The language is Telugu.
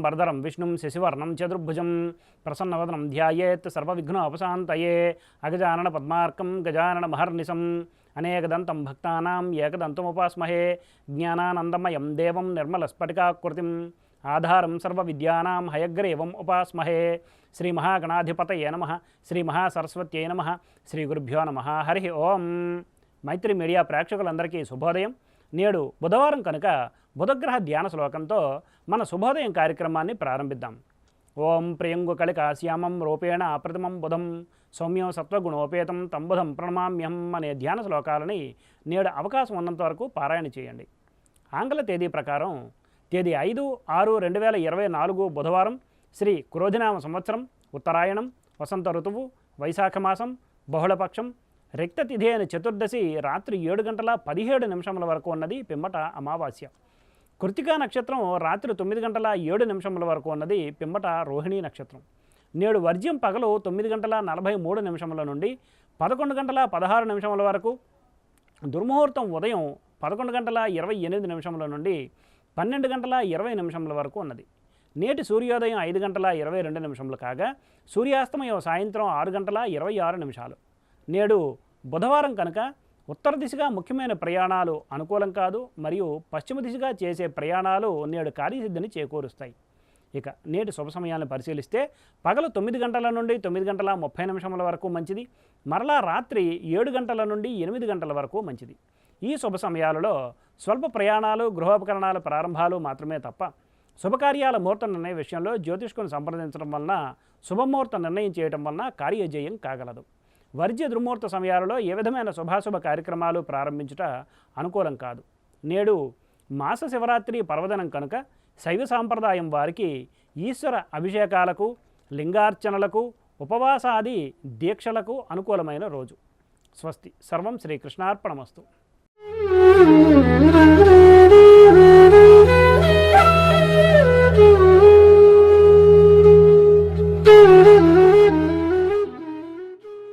శుక్లాంబరధరం విష్ణుం శశివర్ణం చతుర్భుజం ప్రసన్నవదనం ధ్యాయేత్ సర్వవిఘ్నోపశాంతయే అగజానన పద్మార్కం గజానన మహర్నిశం అనేకదంతం భక్తానాం ఏకదంతముపాస్మహే జ్ఞానానందమయం దేవం నిర్మలస్ఫటికాకృతిం ఆధారం సర్వవిద్యానాం హయగ్రీవం ఉపాస్మహే శ్రీ మహాగణాధిపతయే నమః శ్రీ మహాసరస్వత్యై నమః శ్రీ గురుభ్యో నమః హరి ఓం. మైత్రి మీడియా ప్రేక్షకులందరికీ శుభోదయం. నేడు బుధవారం కనుక బుధగ్రహ ధ్యాన శ్లోకంతో మన శుభోదయం కార్యక్రమాన్ని ప్రారంభిద్దాం. ఓం ప్రియంగు కలికాశ్యామం రూపేణ అప్రతిమం బుధం సౌమ్యం సత్వగుణోపేతం తం బుధం ప్రణమామ్యం అనే ధ్యాన శ్లోకాలని నేడు అవకాశం ఉన్నంత వరకు పారాయణ చేయండి. ఆంగ్ల తేదీ ప్రకారం తేదీ 5/6/2024 బుధవారం, శ్రీ క్రోధినామ సంవత్సరం, ఉత్తరాయణం, వసంత ఋతువు, వైశాఖ మాసం, బహుళపక్షం, రిక్తతిథి అయిన చతుర్దశి రాత్రి 7:17 వరకు ఉన్నది పిమ్మట అమావాస్య. కృత్తికా నక్షత్రం రాత్రి 9:07 వరకు ఉన్నది పిమ్మట రోహిణీ నక్షత్రం. నేడు వర్జ్యం పగలు 9:43 నుండి 11:16 వరకు, దుర్ముహూర్తం ఉదయం 11:28 నుండి 12:20 వరకు ఉన్నది. నేటి సూర్యోదయం 5:22 కాగా సూర్యాస్తమయం సాయంత్రం 6:26. నేడు బుధవారం కనుక ఉత్తర దిశగా ముఖ్యమైన ప్రయాణాలు అనుకూలం కాదు, మరియు పశ్చిమ దిశగా చేసే ప్రయాణాలు నేడు కార్యసిద్ధిని చేకూరుస్తాయి. ఇక నేటి శుభ సమయాలను పరిశీలిస్తే పగలు 9 గంటల నుండి 9:30 వరకు మంచిది, మరలా రాత్రి 7 గంటల నుండి 8 గంటల వరకు మంచిది. ఈ శుభ సమయాలలో స్వల్ప ప్రయాణాలు, గృహోపకరణాల ప్రారంభాలు మాత్రమే తప్ప శుభకార్యాల ముహూర్త నిర్ణయ విషయంలో జ్యోతిష్కుని సంప్రదించడం వలన శుభముహూర్త నిర్ణయం చేయడం వలన కార్యజయం కాగలదు. వర్జ్య దుర్ముహూర్త సమయాలలో ఏ విధమైన శుభాశుభ కార్యక్రమాలు ప్రారంభించుట అనుకూలం కాదు. నేడు మాస శివరాత్రి పర్వదినం కనుక శైవ సాంప్రదాయం వారికి ఈశ్వర అభిషేకాలకు, లింగార్చనలకు, ఉపవాసాది దీక్షలకు అనుకూలమైన రోజు. స్వస్తి. సర్వం శ్రీకృష్ణార్పణమస్తు.